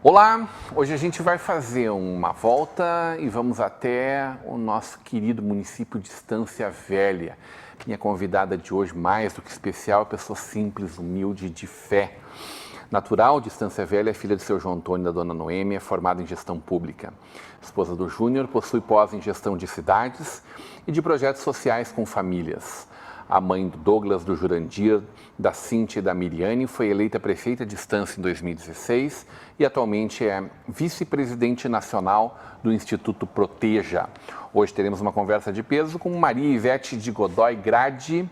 Olá, hoje a gente vai fazer uma volta e vamos até o nosso querido município de Estância Velha. Minha convidada de hoje, mais do que especial, é uma pessoa simples, humilde, de fé. Natural de Estância Velha, é filha de seu João Antônio e da dona Noêmia, formada em gestão pública. Esposa do Júnior, possui pós em gestão de cidades e de projetos sociais com famílias. A mãe do Douglas, do Jurandir, da Cíntia e da Miriane, foi eleita prefeita de Estância em 2016 e atualmente é vice-presidente nacional do Instituto Proteja. Hoje teremos uma conversa de peso com Maria Ivete de Godoy Grade.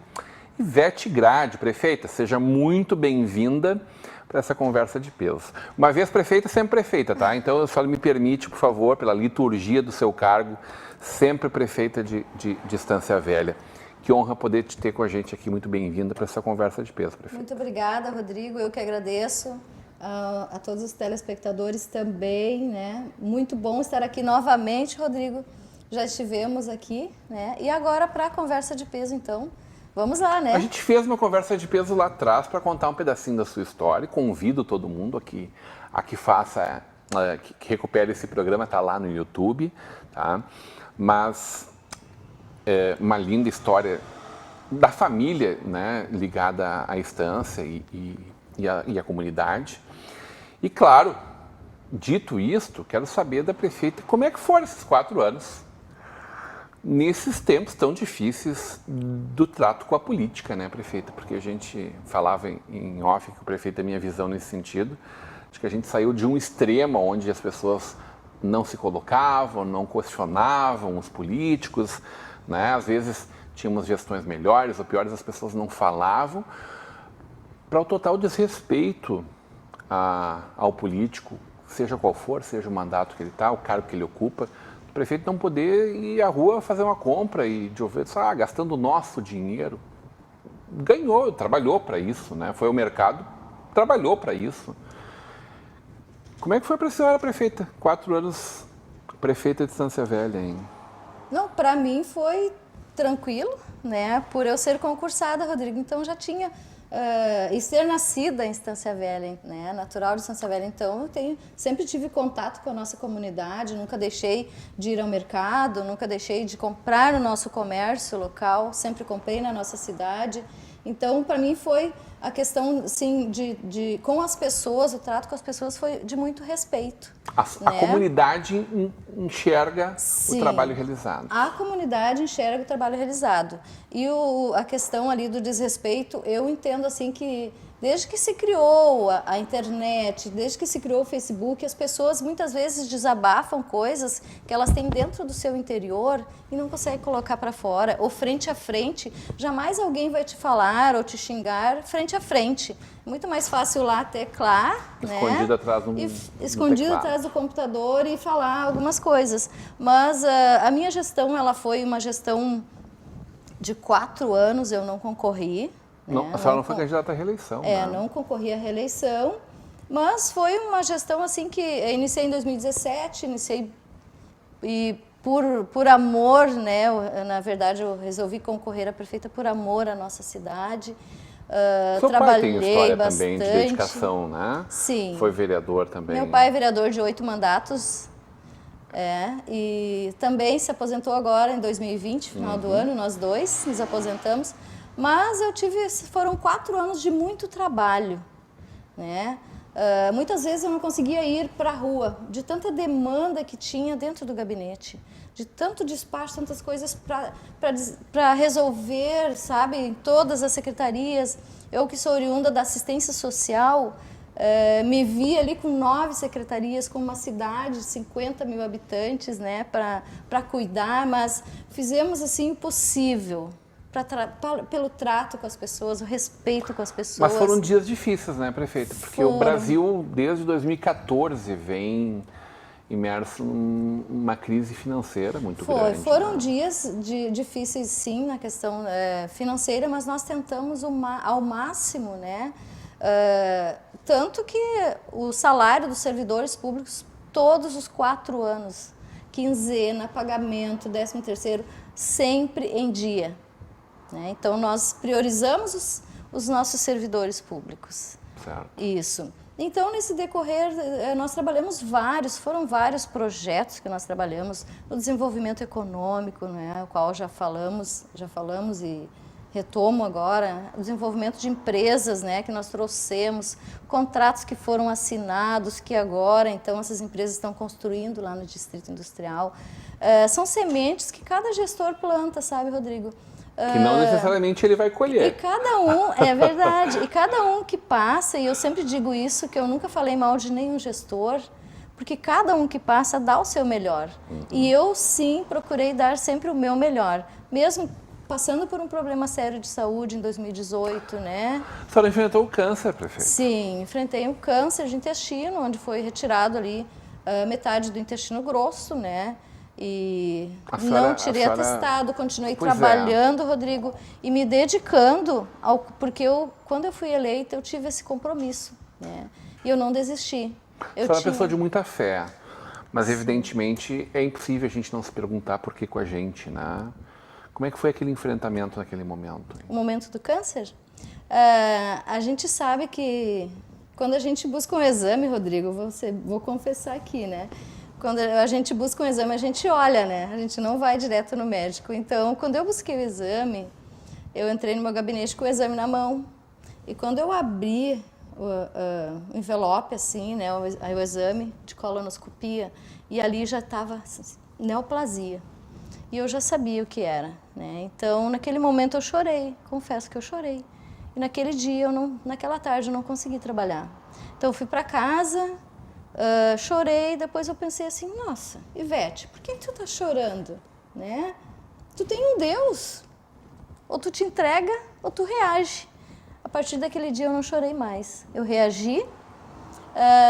Ivete Grade, prefeita, seja muito bem-vinda para essa conversa de peso. Uma vez prefeita, sempre prefeita, tá? Então, só me permite, por favor, pela liturgia do seu cargo, sempre prefeita de Estância Velha. Que honra poder te ter com a gente aqui, muito bem-vinda para essa conversa de peso, prefeita. Muito obrigada, Rodrigo, eu que agradeço a todos os telespectadores também, né? Muito bom estar aqui novamente, Rodrigo, já estivemos aqui, né? E agora para a conversa de peso, então, vamos lá, né? A gente fez uma conversa de peso lá atrás para contar um pedacinho da sua história, convido todo mundo aqui a que faça, que recupere esse programa, tá lá no YouTube, tá? Mas... uma linda história da família, né, ligada à Estância e à comunidade. E, claro, dito isto, quero saber da prefeita como é que foram esses 4 anos, nesses tempos tão difíceis do trato com a política, né, prefeita? Porque a gente falava em off, que o prefeito, a minha visão nesse sentido, de que a gente saiu de um extremo onde as pessoas não se colocavam, não questionavam os políticos, né? Às vezes tínhamos gestões melhores ou piores, as pessoas não falavam, para o total desrespeito ao político, seja qual for, seja o mandato que ele está, o cargo que ele ocupa, o prefeito não poder ir à rua fazer uma compra e de ouvir, gastando o nosso dinheiro. Ganhou, trabalhou para isso, né? Foi ao mercado, trabalhou para isso. Como é que foi para a senhora, prefeita? 4 anos prefeita de Estância Velha, hein? Não, para mim foi tranquilo, né? Por eu ser concursada, Rodrigo, então já tinha e ser nascida em Estância Velha, né? Natural de Estância Velha, então eu sempre tive contato com a nossa comunidade, nunca deixei de ir ao mercado, nunca deixei de comprar no nosso comércio local, sempre comprei na nossa cidade. Então, para mim foi a questão, assim, com as pessoas, o trato com as pessoas foi de muito respeito. A comunidade enxerga o trabalho realizado. A comunidade enxerga o trabalho realizado. E a questão ali do desrespeito, eu entendo assim que desde que se criou a internet, desde que se criou o Facebook, as pessoas muitas vezes desabafam coisas que elas têm dentro do seu interior e não conseguem colocar para fora. Ou frente a frente, jamais alguém vai te falar ou te xingar frente a frente. Muito mais fácil lá teclar, escondido, né? Atrás escondido atrás do computador e falar algumas coisas. Mas a minha gestão, ela foi uma gestão de 4 anos, eu não concorri. Não, a senhora não foi candidata à reeleição. Né? Não concorri à reeleição, mas foi uma gestão assim que eu iniciei em 2017, e por amor, né? Na verdade, eu resolvi concorrer a prefeita por amor à nossa cidade. Seu trabalhei pai tem história bastante. Também de dedicação, né? Sim. Foi vereador também. Meu pai é vereador de 8 mandatos. E também se aposentou agora em 2020, final do ano, nós dois nos aposentamos. Mas foram 4 anos de muito trabalho, né? Muitas vezes eu não conseguia ir para a rua, de tanta demanda que tinha dentro do gabinete, de tanto despacho, tantas coisas para resolver, sabe, em todas as secretarias. Eu que sou oriunda da assistência social, me vi ali com 9 secretarias, com uma cidade de 50 mil habitantes, né, para cuidar, mas fizemos assim o possível. Pelo trato com as pessoas, o respeito com as pessoas. Mas foram dias difíceis, né, prefeita? Porque o Brasil, desde 2014, vem imerso numa crise financeira muito grande. Foram né? dias difíceis, sim, na questão financeira, mas nós tentamos ao máximo, né? Tanto que o salário dos servidores públicos, todos os 4 anos, quinzena, pagamento, 13º, sempre em dia. Né? Então, nós priorizamos os nossos servidores públicos. Certo. Isso. Então, nesse decorrer, nós trabalhamos foram vários projetos que nós trabalhamos no desenvolvimento econômico, né, o qual já falamos e retomo agora, o desenvolvimento de empresas, né, que nós trouxemos, contratos que foram assinados, que agora, então, essas empresas estão construindo lá no Distrito Industrial. São sementes que cada gestor planta, sabe, Rodrigo? Que não necessariamente ele vai colher. E cada um, é verdade, e cada um que passa, e eu sempre digo isso, que eu nunca falei mal de nenhum gestor, porque cada um que passa dá o seu melhor. E eu, sim, procurei dar sempre o meu melhor, mesmo passando por um problema sério de saúde em 2018, né? A senhora enfrentou o câncer, prefeito? Sim, enfrentei um câncer de intestino, onde foi retirado ali metade do intestino grosso, né? E não tirei atestado, continuei trabalhando, Rodrigo, e me dedicando, porque quando eu fui eleita, eu tive esse compromisso, né? E eu não desisti. Você é uma pessoa de muita fé, mas evidentemente é impossível a gente não se perguntar por que com a gente, né? Como é que foi aquele enfrentamento naquele momento? O momento do câncer? A gente sabe que quando a gente busca um exame, Rodrigo, vou confessar aqui, né? Quando a gente busca um exame, a gente olha, né? A gente não vai direto no médico. Então, quando eu busquei o exame, eu entrei no meu gabinete com o exame na mão. E quando eu abri o envelope, assim, né? O exame de colonoscopia, e ali já estava neoplasia. E eu já sabia o que era, né? Então, naquele momento eu chorei, confesso que eu chorei. E naquele dia, naquela tarde, eu não consegui trabalhar. Então, eu fui para casa... chorei, depois eu pensei assim, nossa, Ivete, por que tu tá chorando, né? Tu tem um Deus, ou tu te entrega, ou tu reage. A partir daquele dia eu não chorei mais, eu reagi.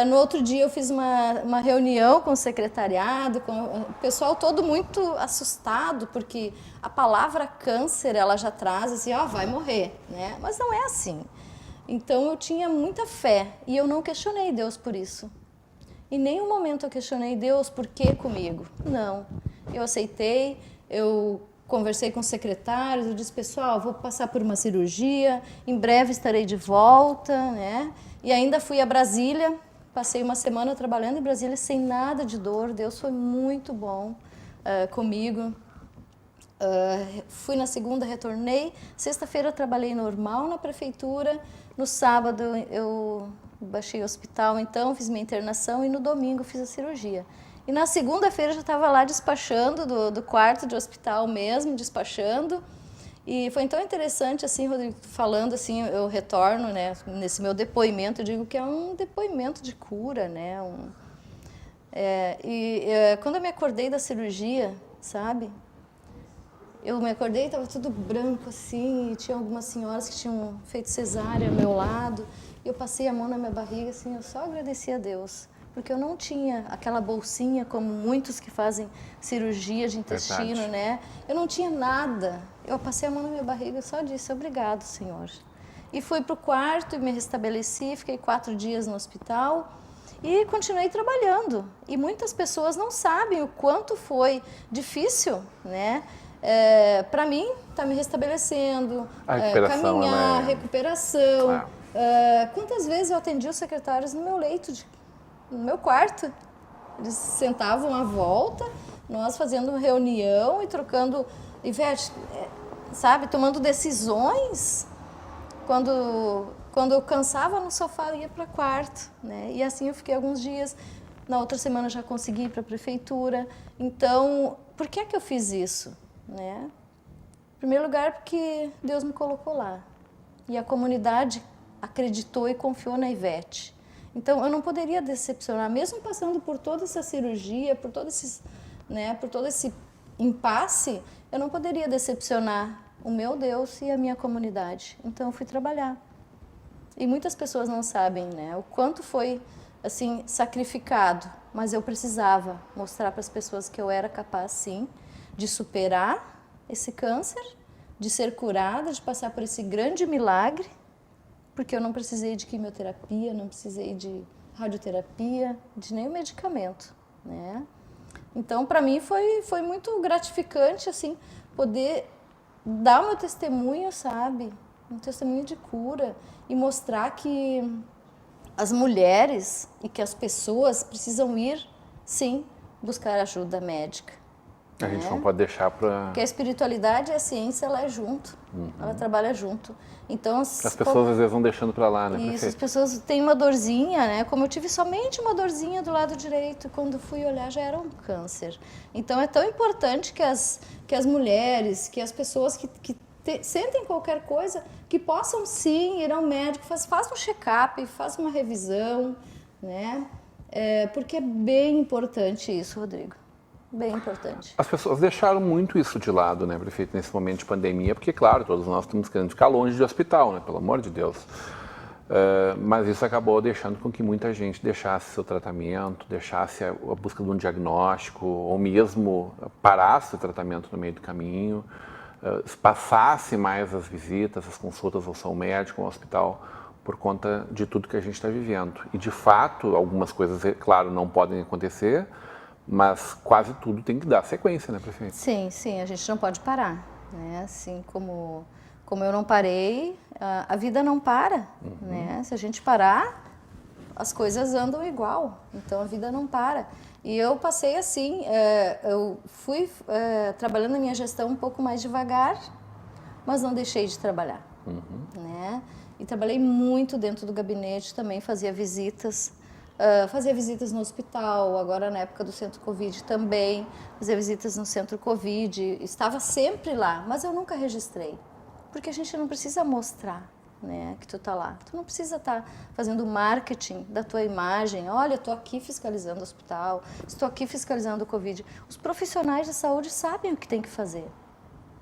No outro dia eu fiz uma reunião com o secretariado, com o pessoal todo muito assustado, porque a palavra câncer, ela já traz assim, vai morrer, né? Mas não é assim. Então eu tinha muita fé e eu não questionei Deus por isso. Em nenhum momento eu questionei Deus, por que comigo? Não. Eu aceitei, eu conversei com os secretários, eu disse, pessoal, vou passar por uma cirurgia, em breve estarei de volta, né? E ainda fui a Brasília, passei uma semana trabalhando em Brasília sem nada de dor, Deus foi muito bom comigo. Fui na segunda, retornei, sexta-feira eu trabalhei normal na prefeitura, no sábado eu baixei o hospital, então fiz minha internação e no domingo fiz a cirurgia. E na segunda-feira eu já estava lá despachando do quarto de hospital mesmo, despachando. E foi tão interessante, assim, Rodrigo, falando assim, eu retorno, né, nesse meu depoimento, eu digo que é um depoimento de cura, né. Quando eu me acordei da cirurgia, sabe, eu me acordei e estava tudo branco, assim, e tinha algumas senhoras que tinham feito cesárea ao meu lado. E eu passei a mão na minha barriga, assim, eu só agradeci a Deus. Porque eu não tinha aquela bolsinha, como muitos que fazem cirurgia de intestino, Verdade. né? Eu não tinha nada. Eu passei a mão na minha barriga e só disse, obrigado, Senhor. E fui para o quarto e me restabeleci, fiquei 4 dias no hospital e continuei trabalhando. E muitas pessoas não sabem o quanto foi difícil, né? Para mim, tá me restabelecendo, caminhar, recuperação. Claro. Quantas vezes eu atendi os secretários no meu leito, no meu quarto? Eles sentavam à volta, nós fazendo reunião e trocando, Ivete, sabe, tomando decisões. Quando eu cansava no sofá, eu ia para o quarto, né? E assim eu fiquei alguns dias. Na outra semana já consegui ir para a prefeitura. Então, por que eu fiz isso? Né? Em primeiro lugar, porque Deus me colocou lá. E a comunidade acreditou e confiou na Ivete. Então, eu não poderia decepcionar, mesmo passando por toda essa cirurgia, por todo esse impasse, eu não poderia decepcionar o meu Deus e a minha comunidade. Então, eu fui trabalhar. E muitas pessoas não sabem, né, o quanto foi assim, sacrificado, mas eu precisava mostrar para as pessoas que eu era capaz, sim, de superar esse câncer, de ser curada, de passar por esse grande milagre, porque eu não precisei de quimioterapia, não precisei de radioterapia, de nenhum medicamento, né? Então, para mim foi muito gratificante, assim, poder dar o meu testemunho, sabe? Um testemunho de cura e mostrar que as mulheres e que as pessoas precisam ir, sim, buscar ajuda médica. A gente não pode deixar para... Porque a espiritualidade e a ciência, ela é junto, ela trabalha junto. Então, as pessoas às vezes vão deixando para lá, né? Isso, as pessoas têm uma dorzinha, né? Como eu tive somente uma dorzinha do lado direito, quando fui olhar já era um câncer. Então é tão importante que as mulheres, que as pessoas que sentem qualquer coisa, que possam sim ir ao médico, faz um check-up, faz uma revisão, né? Porque é bem importante isso, Rodrigo. Bem importante. As pessoas deixaram muito isso de lado, né, prefeito, nesse momento de pandemia, porque, claro, todos nós estamos querendo ficar longe de hospital, né, pelo amor de Deus. Mas isso acabou deixando com que muita gente deixasse seu tratamento, deixasse a busca de um diagnóstico, ou mesmo parasse o tratamento no meio do caminho, passasse mais as visitas, as consultas ao seu médico, ao hospital, por conta de tudo que a gente está vivendo. E, de fato, algumas coisas, claro, não podem acontecer, mas quase tudo tem que dar sequência, né, prefeito? Sim, a gente não pode parar, né? Assim como eu não parei, a vida não para, né? Se a gente parar, as coisas andam igual, então a vida não para. E eu passei assim, eu fui trabalhando a minha gestão um pouco mais devagar, mas não deixei de trabalhar, né? E trabalhei muito dentro do gabinete, também fazia visitas no hospital, agora na época do centro Covid também, fazia visitas no centro Covid, estava sempre lá, mas eu nunca registrei, porque a gente não precisa mostrar, né, que tu tá lá, tu não precisa estar fazendo marketing da tua imagem, olha, eu tô aqui fiscalizando o hospital, estou aqui fiscalizando o Covid. Os profissionais de saúde sabem o que tem que fazer,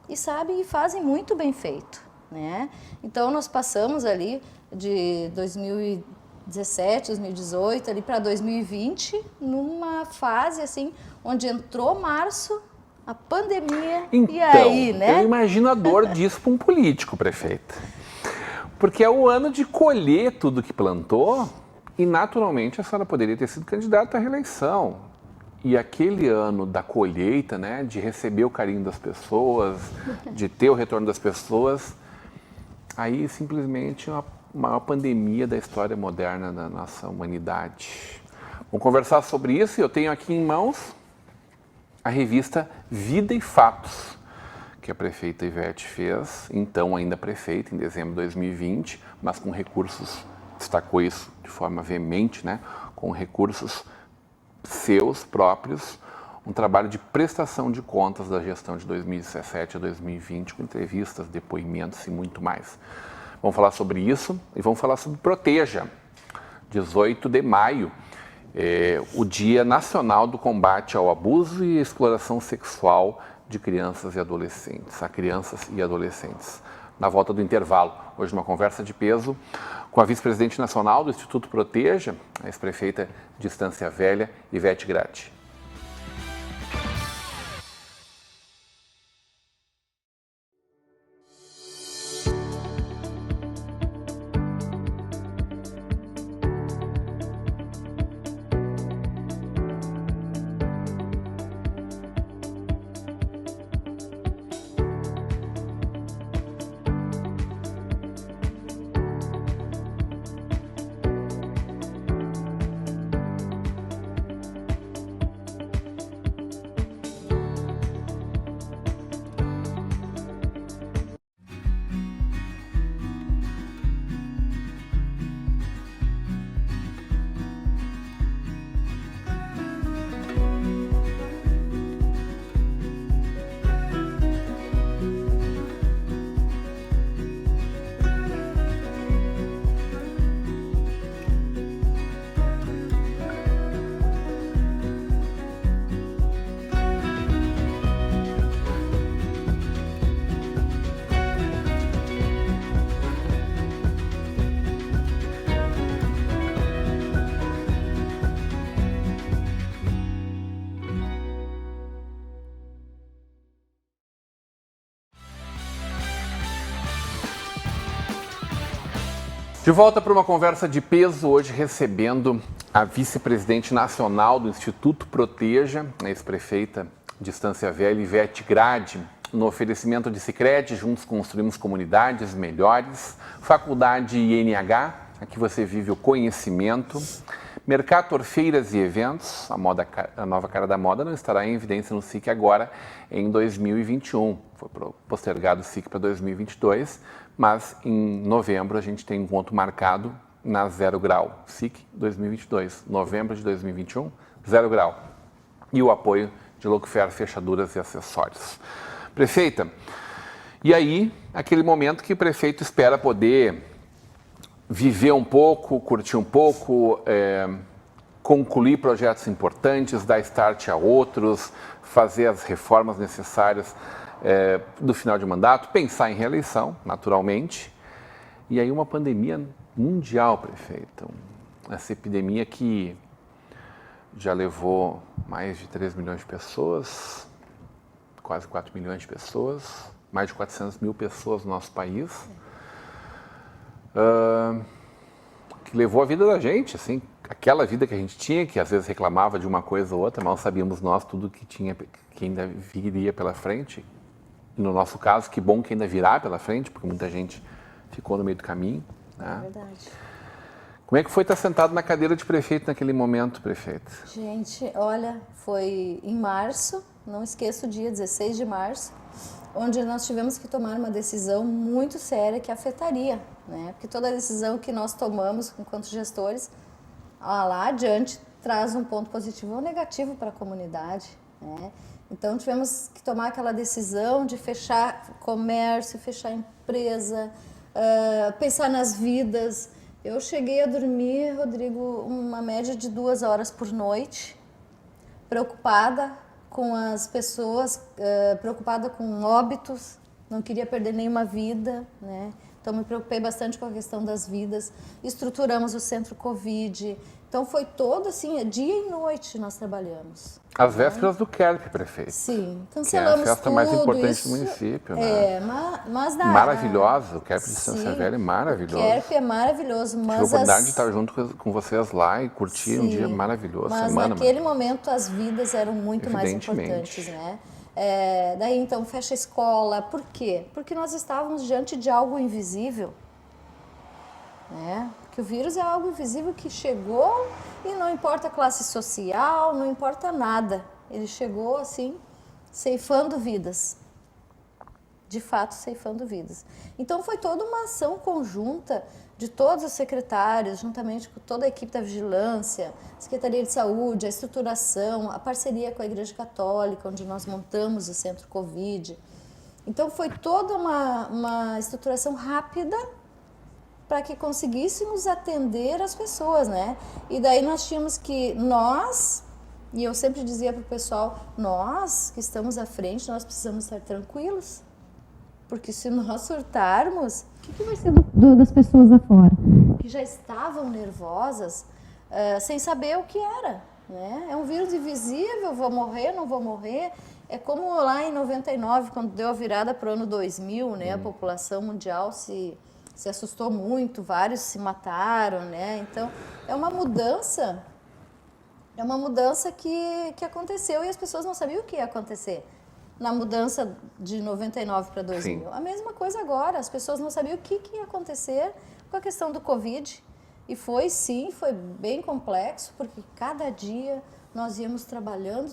e sabem e fazem muito bem feito, né? Então nós passamos ali de 2017, 2018, ali para 2020, numa fase assim, onde entrou março, a pandemia, então, e aí, né? Eu imagino a dor disso para um político, prefeita. Porque é o ano de colher tudo que plantou e, naturalmente, a senhora poderia ter sido candidata à reeleição. E aquele ano da colheita, né, de receber o carinho das pessoas, de ter o retorno das pessoas, aí simplesmente uma maior pandemia da história moderna da nossa humanidade. Vamos conversar sobre isso e eu tenho aqui em mãos a revista Vida e Fatos, que a prefeita Ivete fez, então ainda prefeita, em dezembro de 2020, mas com recursos, destacou isso de forma veemente, né, com recursos seus próprios, um trabalho de prestação de contas da gestão de 2017 a 2020, com entrevistas, depoimentos e muito mais. Vamos falar sobre isso e vamos falar sobre Proteja, 18 de maio, o Dia Nacional do Combate ao Abuso e Exploração Sexual de Crianças e Adolescentes, a crianças e adolescentes. Na volta do intervalo, hoje uma conversa de peso com a vice-presidente nacional do Instituto Proteja, a ex-prefeita de Estância Velha, Ivete Grati. De volta para uma conversa de peso, hoje recebendo a vice-presidente nacional do Instituto Proteja, a ex-prefeita de Estância Velha, Ivete Grade, no oferecimento de Sicredi, juntos construímos comunidades melhores, Faculdade INH, aqui você vive o conhecimento, Mercator Feiras e Eventos, a nova cara da moda não estará em evidência no SIC agora em 2021, foi postergado o SIC para 2022, mas em novembro a gente tem um encontro marcado na 0 Grau, SIC 2022, novembro de 2021, 0 Grau. E o apoio de Lookfair Fechaduras e Acessórios. Prefeita, e aí, aquele momento que o prefeito espera poder viver um pouco, curtir um pouco, concluir projetos importantes, dar start a outros, fazer as reformas necessárias do final de mandato, pensar em reeleição, naturalmente. E aí uma pandemia mundial, prefeito. Essa epidemia que já levou mais de 3 milhões de pessoas, quase 4 milhões de pessoas, mais de 400 mil pessoas no nosso país. Que levou a vida da gente, assim, aquela vida que a gente tinha, que às vezes reclamava de uma coisa ou outra, mal sabíamos nós tudo que ainda viria pela frente. E no nosso caso, que bom que ainda virá pela frente, porque muita gente ficou no meio do caminho. Né? É verdade. Como é que foi estar sentado na cadeira de prefeito naquele momento, prefeito? Gente, olha, foi em março, não esqueço o dia, 16 de março, onde nós tivemos que tomar uma decisão muito séria que afetaria, né? Porque toda decisão que nós tomamos enquanto gestores, lá adiante, traz um ponto positivo ou negativo para a comunidade, né? Então tivemos que tomar aquela decisão de fechar comércio, fechar empresa, pensar nas vidas. Eu cheguei a dormir, Rodrigo, uma média de 2 horas por noite, preocupada com as pessoas, preocupada com óbitos, não queria perder nenhuma vida, né? Então me preocupei bastante com a questão das vidas. Estruturamos o centro Covid. Então foi todo assim, dia e noite nós trabalhamos. As vésperas do KERP, prefeito. Sim, cancelamos que é a festa tudo, mais importante isso, do município, né? Mas maravilhosa, o KERP de Estância sim, Velha é maravilhoso. O KERP é maravilhoso, mas tive a oportunidade de estar junto com vocês lá e curtir um dia maravilhoso. Mas naquele momento as vidas eram muito mais importantes, né? Daí então fecha a escola, por quê? Porque nós estávamos diante de algo invisível, né? Porque o vírus é algo invisível que chegou e não importa a classe social, não importa nada. Ele chegou assim, ceifando vidas. De fato, ceifando vidas. Então foi toda uma ação conjunta de todos os secretários, juntamente com toda a equipe da vigilância, Secretaria de Saúde, a estruturação, a parceria com a Igreja Católica, onde nós montamos o Centro Covid. Então foi toda uma estruturação rápida para que conseguíssemos atender as pessoas, né? E daí nós tínhamos que, e eu sempre dizia para o pessoal, nós que estamos à frente, nós precisamos estar tranquilos, porque se nós surtarmos, o que vai ser das pessoas lá fora? Que já estavam nervosas, sem saber o que era, né? É um vírus invisível, vou morrer, não vou morrer. É como lá em 99, quando deu a virada para o ano 2000, né? A população mundial se assustou muito, vários se mataram, né? Então, é uma mudança que aconteceu e as pessoas não sabiam o que ia acontecer. Na mudança de 99 para 2000. Sim. A mesma coisa agora, as pessoas não sabiam o que ia acontecer com a questão do Covid. E foi bem complexo, porque cada dia nós íamos trabalhando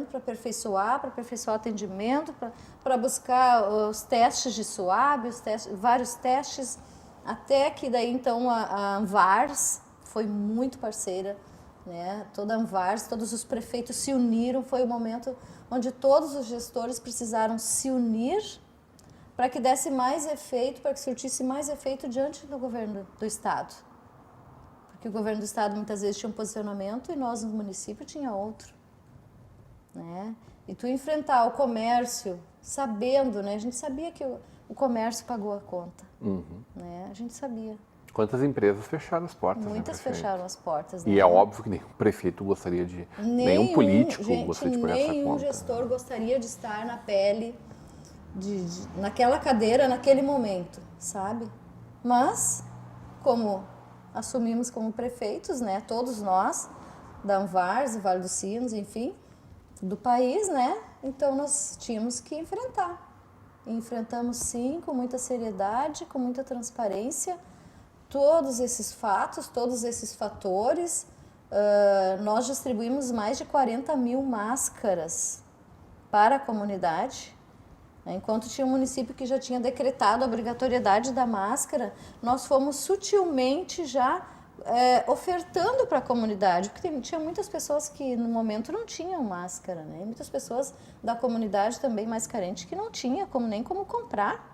para aperfeiçoar o atendimento, para buscar os testes de SWAB, vários testes, até que daí então a Anvars foi muito parceira, né? Toda a Anvars, todos os prefeitos se uniram, foi o momento onde todos os gestores precisaram se unir para que desse mais efeito, para que surtisse mais efeito diante do governo do Estado. Porque o governo do Estado muitas vezes tinha um posicionamento e nós no município tinha outro, né? E tu enfrentar o comércio sabendo, né? A gente sabia que o comércio pagou a conta, né? A gente sabia. Quantas empresas fecharam as portas? Muitas fecharam as portas. Né? E é óbvio que nenhum prefeito gostaria de... Nenhum político gostaria de pôr essa conta. Nenhum gestor gostaria de estar na pele, naquela cadeira, naquele momento, sabe? Mas como assumimos como prefeitos, né, todos nós, da Anvars, do Vale dos Sinos, enfim, do país, né, então nós tínhamos que enfrentar. E enfrentamos sim, com muita seriedade, com muita transparência, todos esses fatos, todos esses fatores. Nós distribuímos mais de 40 mil máscaras para a comunidade. Enquanto tinha um município que já tinha decretado a obrigatoriedade da máscara, nós fomos sutilmente já ofertando para a comunidade, porque tinha muitas pessoas que no momento não tinham máscara, né? E muitas pessoas da comunidade também mais carente que não tinha nem como comprar.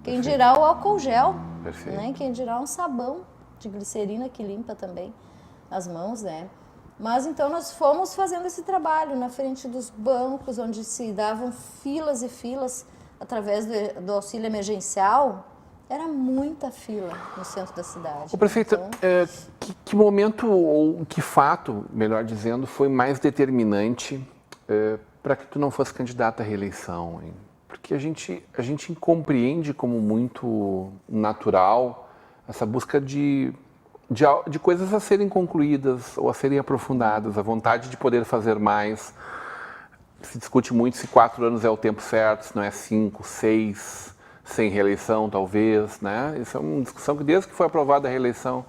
Quem dirá o álcool gel, né? Quem dirá um sabão de glicerina que limpa também as mãos, né? Mas então nós fomos fazendo esse trabalho na frente dos bancos, onde se davam filas e filas através do auxílio emergencial. Era muita fila no centro da cidade. Ô, prefeita, então, que momento ou que fato, melhor dizendo, foi mais determinante para que tu não fosse candidata à reeleição, hein? Porque a gente compreende como muito natural essa busca de coisas a serem concluídas ou a serem aprofundadas, a vontade de poder fazer mais. Se discute muito se 4 anos é o tempo certo, se não é 5, 6, sem reeleição talvez, né? Isso é uma discussão que desde que foi aprovada a reeleição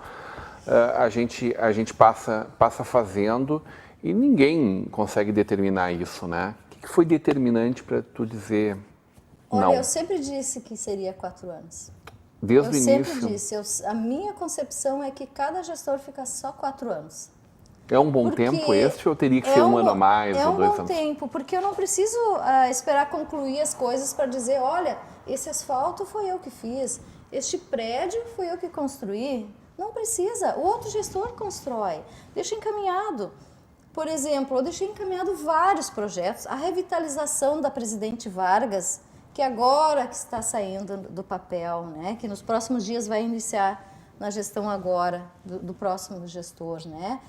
a gente passa fazendo e ninguém consegue determinar isso, né? O que foi determinante para tu dizer não? Olha, eu sempre disse que seria 4 anos. Desde o início? Eu sempre disse, a minha concepção é que cada gestor fica só 4 anos. É um bom tempo este ou teria que ser um ano a mais ou 2 anos? É um bom tempo, porque eu não preciso esperar concluir as coisas para dizer, olha, esse asfalto foi eu que fiz, este prédio foi eu que construí. Não precisa, o outro gestor constrói, deixa encaminhado. Por exemplo, eu deixei encaminhado vários projetos, a revitalização da Presidente Vargas, que agora que está saindo do papel, né? Que nos próximos dias vai iniciar na gestão agora do próximo gestor, né?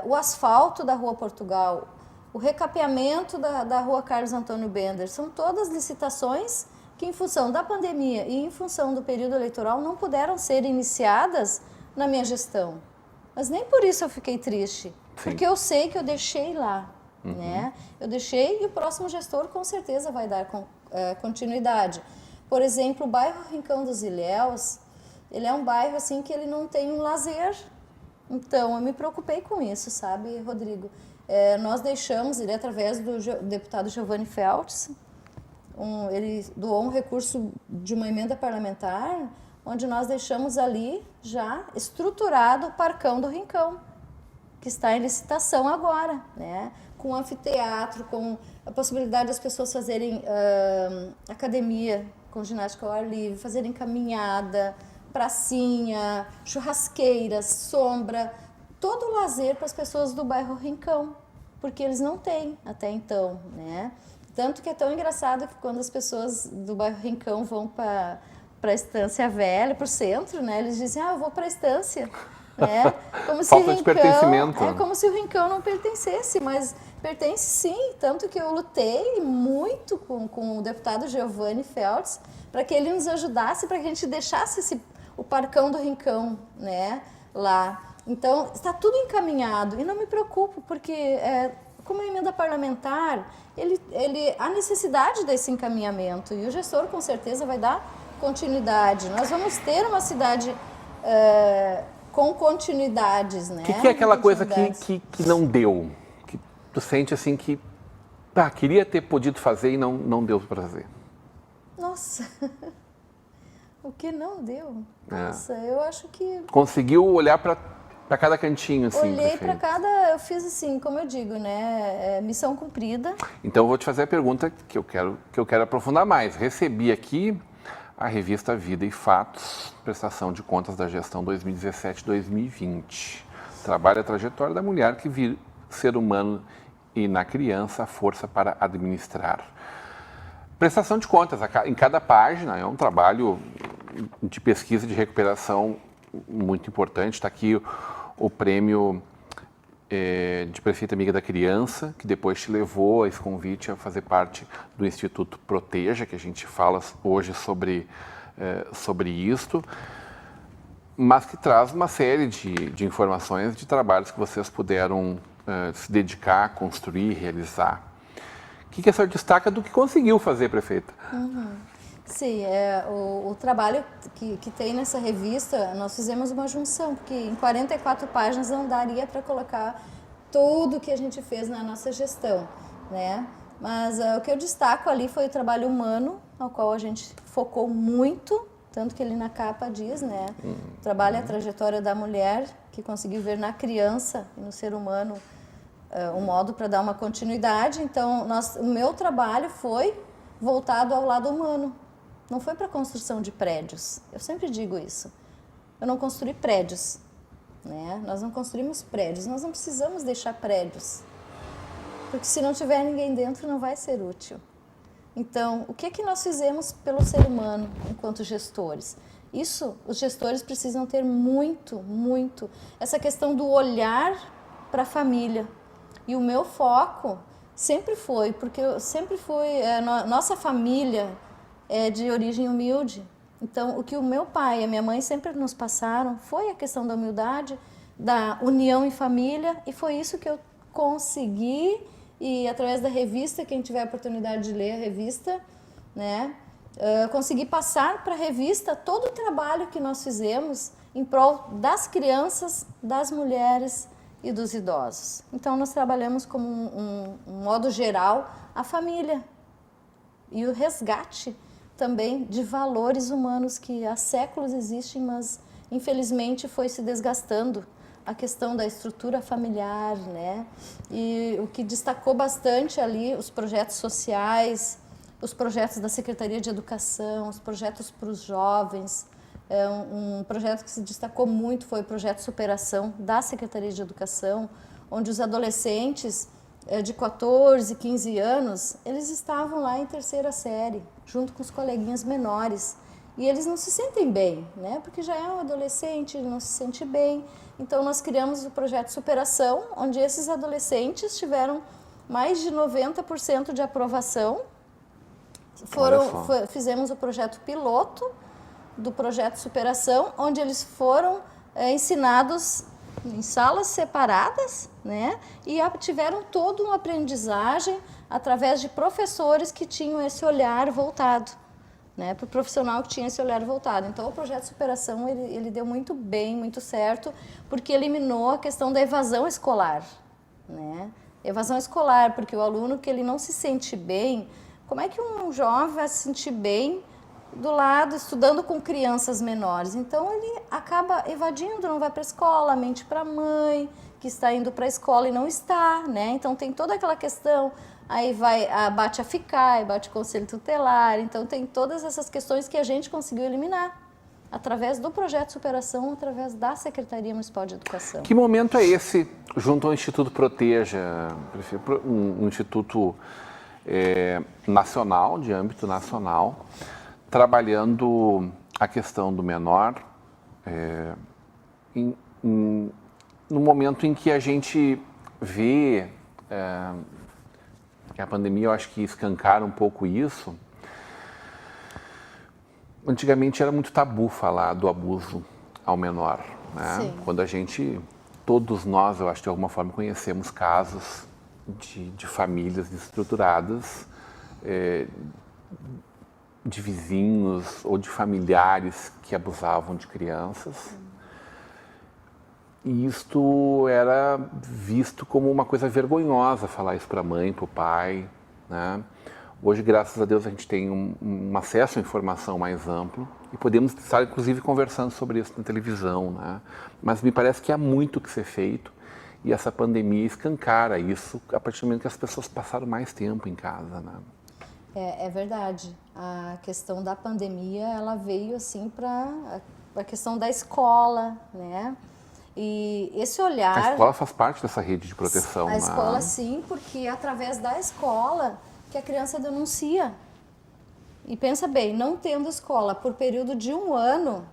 O asfalto da Rua Portugal, o recapeamento da Rua Carlos Antônio Bender, são todas licitações que em função da pandemia e em função do período eleitoral não puderam ser iniciadas na minha gestão. Mas nem por isso eu fiquei triste, sim, porque eu sei que eu deixei lá, né? Eu deixei e o próximo gestor com certeza vai dar continuidade. Por exemplo, o bairro Rincão dos Ilhéus, ele é um bairro assim que ele não tem um lazer. Então, eu me preocupei com isso, sabe, Rodrigo? Nós deixamos, ele através do deputado Giovanni Feltz, ele doou um recurso de uma emenda parlamentar, onde nós deixamos ali já estruturado o Parcão do Rincão, que está em licitação agora, né? Com anfiteatro, com a possibilidade das pessoas fazerem academia com ginástica ao ar livre, fazerem caminhada, pracinha, churrasqueiras, sombra, todo o lazer para as pessoas do bairro Rincão, porque eles não têm até então, né? Tanto que é tão engraçado que quando as pessoas do bairro Rincão vão para a Estância Velha, para o centro, né? Eles dizem, eu vou para a Estância, né? Como Falta se de pertencimento. É como se o Rincão não pertencesse, mas pertence sim, tanto que eu lutei muito com o deputado Giovanni Feltz para que ele nos ajudasse, para que a gente deixasse o Parcão do Rincão, né, lá. Então, está tudo encaminhado e não me preocupo, porque como é emenda parlamentar, há necessidade desse encaminhamento e o gestor com certeza vai dar continuidade. Nós vamos ter uma cidade com continuidades, né? O que é aquela coisa que não deu? Que tu sente assim que queria ter podido fazer e não deu para fazer? Nossa, o que não deu? Nossa, eu acho que... Conseguiu olhar para cada cantinho, assim. Olhei para cada... Eu fiz assim, como eu digo, né? Missão cumprida. Então, eu vou te fazer a pergunta que eu quero aprofundar mais. Recebi aqui a revista Vida e Fatos, prestação de contas da gestão 2017-2020. Trabalha a trajetória da mulher que vira ser humano e na criança a força para administrar. Prestação de contas, em cada página, é um trabalho de pesquisa de recuperação muito importante. Está aqui o prêmio de Prefeita Amiga da Criança, que depois te levou a esse convite a fazer parte do Instituto Proteja, que a gente fala hoje sobre isto. mas que traz uma série de informações, de trabalhos que vocês puderam se dedicar, construir, realizar. O que a senhora destaca do que conseguiu fazer, prefeita? Sim, o trabalho que tem nessa revista, nós fizemos uma junção, porque em 44 páginas não daria para colocar tudo que a gente fez na nossa gestão, né? Mas o que eu destaco ali foi o trabalho humano, ao qual a gente focou muito, tanto que ele na capa diz, né? Trabalha a trajetória da mulher, que conseguiu ver na criança e no ser humano um modo para dar uma continuidade. Então, o meu trabalho foi voltado ao lado humano. Não foi para a construção de prédios. Eu sempre digo isso. Eu não construí prédios, né? Nós não construímos prédios, nós não precisamos deixar prédios. Porque se não tiver ninguém dentro, não vai ser útil. Então, o que nós fizemos pelo ser humano enquanto gestores? Isso, os gestores precisam ter muito, essa questão do olhar para a família. E o meu foco sempre foi, porque eu sempre fui, nossa família é de origem humilde. Então, o que o meu pai e a minha mãe sempre nos passaram foi a questão da humildade, da união em família, e foi isso que eu consegui, e através da revista, quem tiver a oportunidade de ler a revista, né, consegui passar para a revista todo o trabalho que nós fizemos em prol das crianças, das mulheres e dos idosos. Então, nós trabalhamos como um modo geral a família e o resgate também de valores humanos que há séculos existem, mas infelizmente foi se desgastando. A questão da estrutura familiar, né? E o que destacou bastante ali, os projetos sociais, os projetos da Secretaria de Educação, os projetos para os jovens. Um projeto que se destacou muito foi o projeto Superação da Secretaria de Educação, onde os adolescentes de 14, 15 anos, eles estavam lá em terceira série, junto com os coleguinhas menores. E eles não se sentem bem, né? Porque já é um adolescente, ele não se sente bem. Então, nós criamos o projeto Superação, onde esses adolescentes tiveram mais de 90% de aprovação. Fizemos o projeto piloto do projeto Superação, onde eles foram ensinados em salas separadas, né? E tiveram toda uma aprendizagem através de professores que tinham esse olhar voltado, né? Para o profissional que tinha esse olhar voltado. Então, o projeto Superação, ele deu muito bem, muito certo, porque eliminou a questão da evasão escolar, né? Evasão escolar, porque o aluno que ele não se sente bem, como é que um jovem vai se sentir bem do lado, estudando com crianças menores? Então, ele acaba evadindo, não vai para a escola, mente para a mãe, que está indo para a escola e não está, né? Então, tem toda aquela questão, aí bate a FICAI, bate o Conselho Tutelar, então tem todas essas questões que a gente conseguiu eliminar através do projeto Superação, através da Secretaria Municipal de Educação. Que momento é esse, junto ao Instituto Proteja, um instituto nacional, de âmbito nacional, trabalhando a questão do menor, no momento em que a gente vê que a pandemia, eu acho que escancara um pouco isso. Antigamente era muito tabu falar do abuso ao menor, né? Sim. Quando todos nós, eu acho, de alguma forma conhecemos casos de famílias desestruturadas, de vizinhos ou de familiares que abusavam de crianças. E isto era visto como uma coisa vergonhosa, falar isso para a mãe, para o pai, né? Hoje, graças a Deus, a gente tem um acesso à informação mais amplo e podemos estar, inclusive, conversando sobre isso na televisão, né? Mas me parece que há muito que ser feito e essa pandemia escancara isso a partir do momento que as pessoas passaram mais tempo em casa, né? É verdade. A questão da pandemia, ela veio assim para a questão da escola, né? E esse olhar... A escola faz parte dessa rede de proteção, A escola, né? sim, porque é através da escola que a criança denuncia. E pensa bem, não tendo escola por período de 1 ano,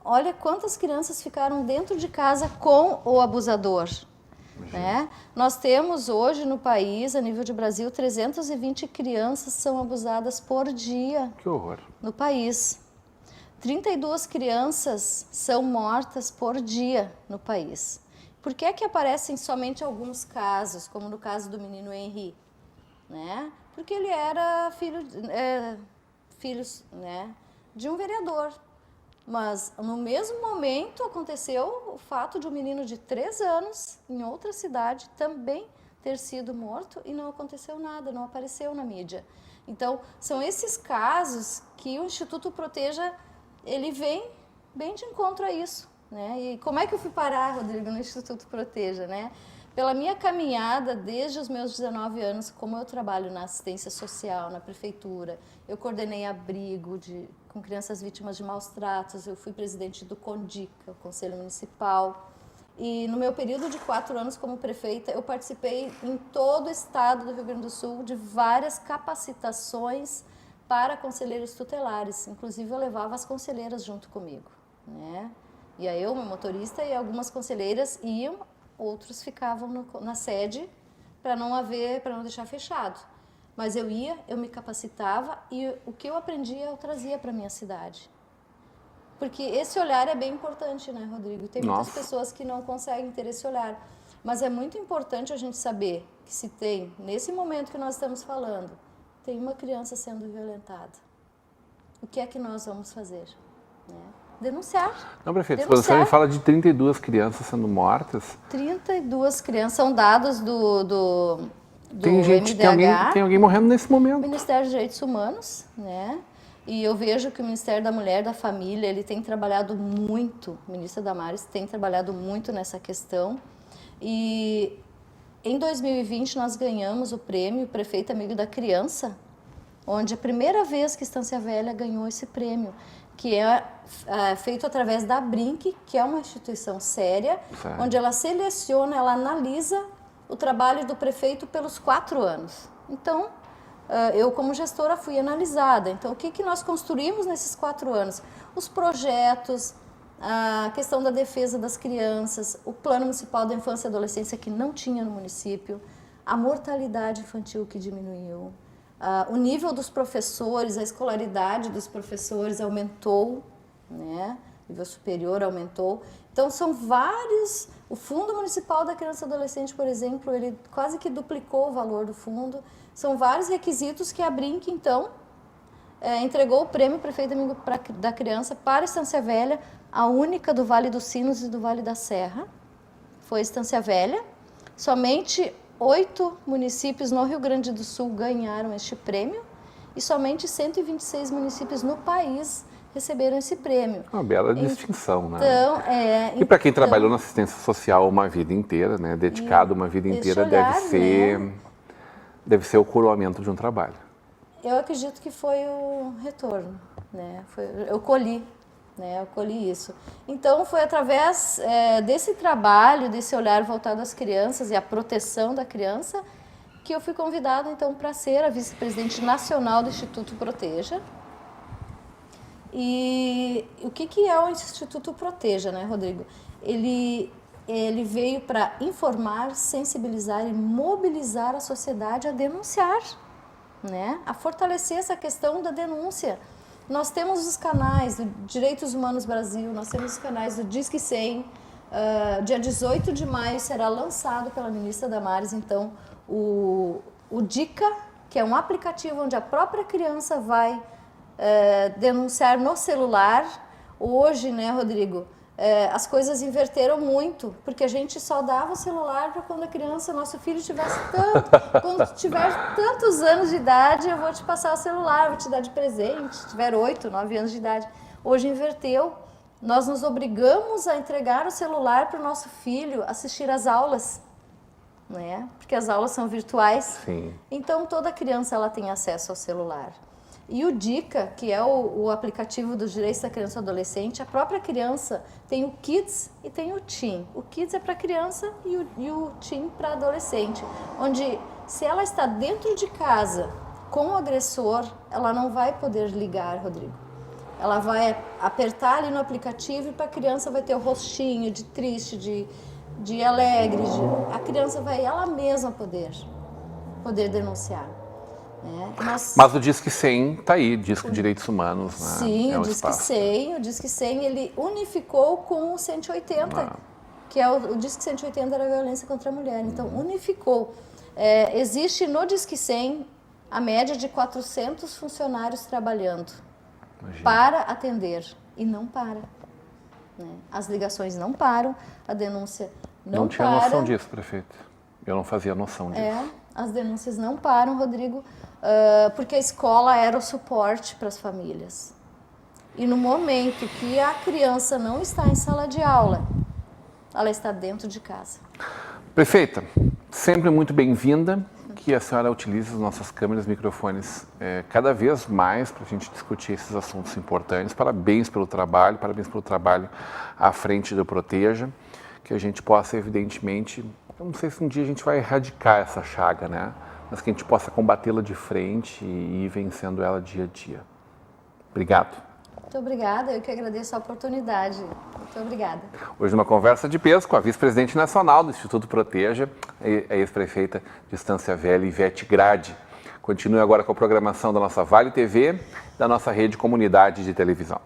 olha quantas crianças ficaram dentro de casa com o abusador. Né? Nós temos hoje no país, a nível de Brasil, 320 crianças são abusadas por dia. Que horror. No país. 32 crianças são mortas por dia no país. Por que é que aparecem somente alguns casos, como no caso do menino Henry? Né? Porque ele era filho, né, de um vereador. Mas no mesmo momento aconteceu o fato de um menino de 3 anos, em outra cidade, também ter sido morto e não aconteceu nada, não apareceu na mídia. Então, são esses casos que o Instituto Proteja, ele vem bem de encontro a isso, né? E como é que eu fui parar, Rodrigo, no Instituto Proteja, né? Pela minha caminhada desde os meus 19 anos, como eu trabalho na assistência social, na prefeitura, eu coordenei abrigo com crianças vítimas de maus tratos, eu fui presidente do CONDICA, o Conselho Municipal, e no meu período de 4 anos como prefeita, eu participei em todo o estado do Rio Grande do Sul de várias capacitações para conselheiros tutelares. Inclusive, eu levava as conselheiras junto comigo, né? E aí eu, meu motorista e algumas conselheiras iam, outros ficavam na sede para não deixar fechado. Mas eu ia, eu me capacitava e o que eu aprendia eu trazia para a minha cidade. Porque esse olhar é bem importante, né, Rodrigo? Tem muitas pessoas que não conseguem ter esse olhar. Mas é muito importante a gente saber que se tem, nesse momento que nós estamos falando, tem uma criança sendo violentada. O que é que nós vamos fazer? Né? Denunciar. Não, prefeito, Denunciar. Você me fala de 32 crianças sendo mortas. 32 crianças, são dados do tem gente, MDH, tem alguém morrendo nesse momento. Ministério dos Direitos Humanos, né? E eu vejo que o Ministério da Mulher, da Família, ele tem trabalhado muito, o ministro Damares tem trabalhado muito nessa questão. E em 2020 nós ganhamos o prêmio Prefeito Amigo da Criança, onde é a primeira vez que Estância Velha ganhou esse prêmio, que é feito através da Brinc, que é uma instituição séria, onde ela seleciona, ela analisa o trabalho do prefeito pelos 4 anos. Então, eu como gestora fui analisada. Então, o que nós construímos nesses 4 anos? Os projetos, a questão da defesa das crianças, o Plano Municipal da Infância e Adolescência que não tinha no município, a mortalidade infantil que diminuiu, o nível dos professores, a escolaridade dos professores aumentou, né? O nível superior aumentou. Então, são vários... O Fundo Municipal da Criança e Adolescente, por exemplo, ele quase que duplicou o valor do fundo. São vários requisitos que a Brinc, então, entregou o prêmio Prefeito Amigo da Criança para Estância Velha, a única do Vale dos Sinos e do Vale da Serra. Foi Estância Velha. Somente 8 municípios no Rio Grande do Sul ganharam este prêmio e somente 126 municípios no país receberam esse prêmio. Uma bela distinção, né? Então, e para quem trabalhou na assistência social uma vida inteira, né, dedicado uma vida inteira, olhar, deve ser o coroamento de um trabalho. Eu acredito que foi o retorno, né? Eu colhi isso. Então, foi através desse trabalho, desse olhar voltado às crianças e à proteção da criança, que eu fui convidada, então, para ser a vice-presidente nacional do Instituto Proteja. E o que é o Instituto Proteja, né, Rodrigo? Ele veio para informar, sensibilizar e mobilizar a sociedade a denunciar, né? A fortalecer essa questão da denúncia. Nós temos os canais do Direitos Humanos Brasil, nós temos os canais do Disque 100. Dia 18 de maio será lançado pela ministra Damares, então, o Dica, que é um aplicativo onde a própria criança vai denunciar no celular. Hoje, né, Rodrigo, as coisas inverteram muito, porque a gente só dava o celular para quando a criança, nosso filho tivesse quando tiver tantos anos de idade, eu vou te passar o celular, vou te dar de presente, se tiver 8, 9 anos de idade. Hoje inverteu, nós nos obrigamos a entregar o celular para o nosso filho assistir às aulas, né? Porque as aulas são virtuais. Sim. Então toda criança ela tem acesso ao celular. E o Dica, que é o aplicativo dos direitos da criança e adolescente, a própria criança tem o Kids e tem o Teen. O Kids é para criança e o Teen para adolescente, onde se ela está dentro de casa com o agressor, ela não vai poder ligar, Rodrigo. Ela vai apertar ali no aplicativo e para a criança vai ter o rostinho de triste, de alegre. A criança vai ela mesma poder denunciar. Né? Mas o Disque 100 está aí, Disque Direitos Humanos. Né? Sim, é o Disque 100, ele unificou com o 180, que é o Disque 180 era a violência contra a mulher. Então, unificou. Existe no Disque 100 a média de 400 funcionários trabalhando para atender, e não para. Né? As ligações não param, a denúncia não para. Não tinha noção disso, prefeito. Eu não fazia noção disso. As denúncias não param, Rodrigo, porque a escola era o suporte para as famílias. E no momento que a criança não está em sala de aula, ela está dentro de casa. Prefeita, sempre muito bem-vinda, que a senhora utilize as nossas câmeras e microfones cada vez mais para a gente discutir esses assuntos importantes. Parabéns pelo trabalho à frente do Proteja, que a gente possa, evidentemente, eu não sei se um dia a gente vai erradicar essa chaga, né? Mas que a gente possa combatê-la de frente e ir vencendo ela dia a dia. Obrigado. Muito obrigada, eu que agradeço a oportunidade. Muito obrigada. Hoje uma conversa de peso com a vice-presidente nacional do Instituto Proteja, a ex-prefeita de Estância Velha, Ivete Grade. Continue agora com a programação da nossa Vale TV, da nossa rede comunidade de televisão.